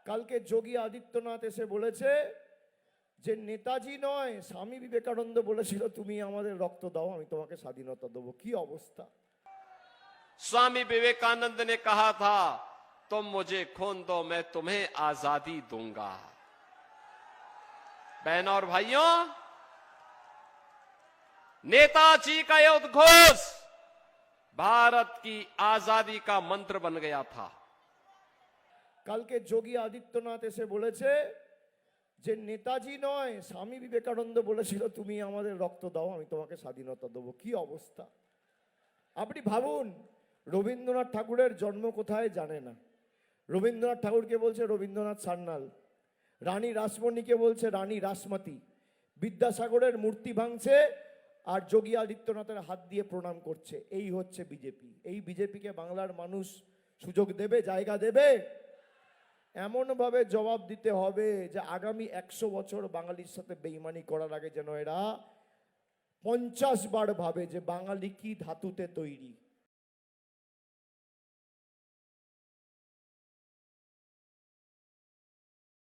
কালকে যোগী আদিত্যনাথ এসে বলেছে যে নেতাজি নয়, স্বামী বিবেকানন্দ বলেছিল তুমি আমাদের রক্ত দাও, আমি তোমাকে স্বাধীনতা দেবো। কি অবস্থা! स्वामी विवेकानंद ने कहा था तुम मुझे खून दो मैं तुम्हें आजादी दूंगा। बहनों और भाइयों, नेताजी का यह उद्घोष भारत की आजादी का मंत्र बन गया था। কালকে যোগী আদিত্যনাথ এসে বলেছে যে নেতাজি নয়, স্বামী বিবেকানন্দ বলেছিল তুমি আমাদের রক্ত দাও, আমি তোমাকে স্বাধীনতা দেবো। কি অবস্থা! আপনি ভাবুন, রবীন্দ্রনাথ ঠাকুরের জন্ম কোথায় জানে না, রবীন্দ্রনাথ ঠাকুরকে বলছে রবীন্দ্রনাথ সান্যাল, রানী রাসমণিকে বলছে রানী রাসমতি, বিদ্যাসাগরের মূর্তি ভাঙছে আর যোগী আদিত্যনাথের হাত দিয়ে প্রণাম করছে। এই হচ্ছে বিজেপি। এই বিজেপিকে বাংলার মানুষ সুযোগ দেবে, জায়গা দেবে? এমনভাবে জবাব দিতে হবে যে আগামী 100 বছর বাঙালির সাথে বেইমানি করার আগে যেন এরা 50 বার ভাবে যে বাঙালি কি ধাতুতে তৈরি।